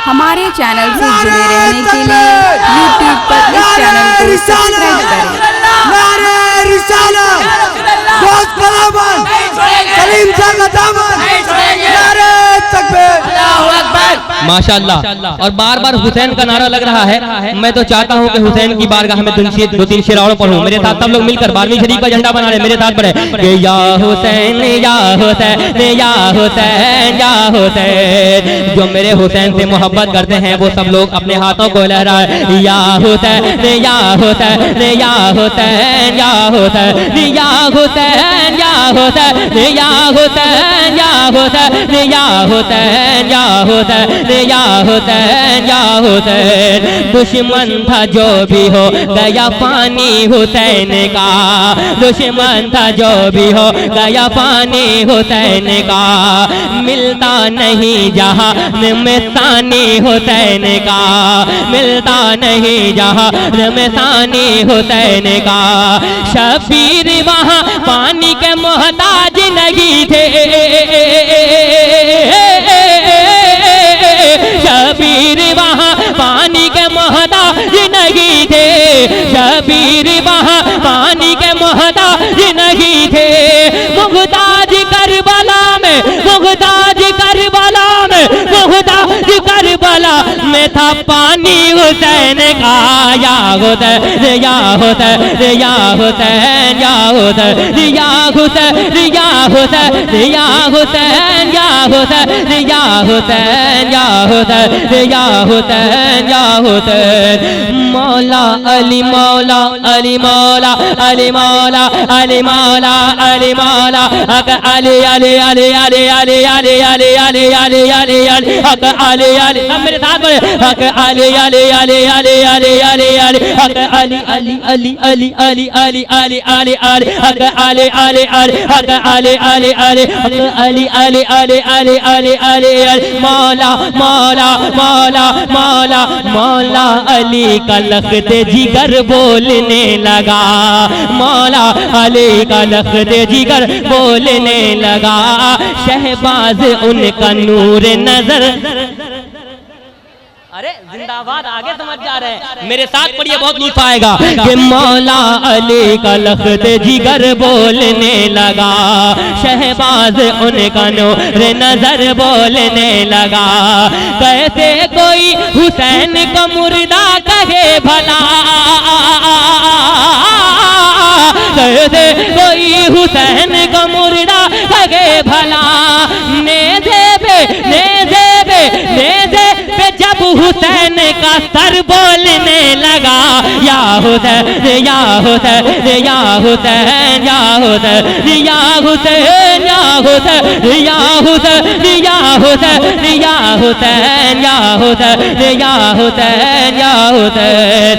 हमारे चैनल से जुड़े रहने के लिए YouTube पर इस चैनल को सब्सक्राइब करें। माशाअल्लाह। और बार बार हुसैन का नारा लग रहा है। मैं तो चाहता हूँ कि हुसैन की बारगाह में दो तीन शेर और पढ़ूं। मेरे साथ सब लोग मिलकर 12वीं शरीफ का झंडा बना रहे। मेरे साथ पढ़े कि या हुसैन या हुसैन या हुसैन या हुसैन। जो मेरे हुसैन से मोहब्बत करते हैं वो सब लोग अपने हाथों को लहराए या हुसैन या हुसैन या हुसैन या हुसैन या हुसैन या हुसैन या हुसैन या हुसैन या हुसैन या हुसैन या हुसैन या हुसैन। दुश्मन था जो भी हो गया पानी हुसैन का, दुश्मन था जो भी हो गया पानी हुसैन का। मिलता नहीं जहां में सानी हुसैन का, मिलता नहीं जहां में सानी हुसैन का। शबीर वहां पानी के मोहताज नहीं थे, शबीर वहां पानी के मोहताज नहीं थे, शबीर वहां पानी के मोहताज नहीं थे। मुहताज करबला में, मुहताज करबला में, मुहताज करबला में था पानी हुसैन का। या हुसैन या हुसैन या हुसैन या हुसैन या हुसैन या हुसैन या हुसैन या हुसैन या हुसैन या हुसैन या हुसैन या हुसैन। मौला अली मौला अली मौला अली मौला अली मौला अली मौला हक अली अली अली अली अली अली अली अली अली अली अली हक अली अली। सब मेरे साथ बोले हक अली अली अली अली अली अली अली हक अली अली अली अली अली अली अली अली अली हक अली अली अली हक अली अली अली हक अली अली अली अली अली अली अली। मौला मौला मौला मौला मौला अली का लख्त जिगर बोलने लगा, मौला अली का लख्त जिगर बोलने लगा। शहबाज उनका नूर नजर। अरे जिंदाबाद आगे समझ जा रहे हैं, मेरे साथ पढ़िए बहुत लुत्फ आएगा कि मौला अली का लख्त जिगर बोलने लगा। शहबाज उनका नूर नजर बोलने लगा। कहते कोई हुसैन को मुर्दा कहे भला, कहते कोई हुसैन को मुर्दा कहे भला। ने देवे ने देवे ने देवे जब हुसैन का सर बोलने लगा। या हुसैन या हुसैन या हुसैन या हुसैन या हुसैन या हुसैन या हुसैन या हुसैन या हुसैन या हुसैन या हुसैन या हुसैन।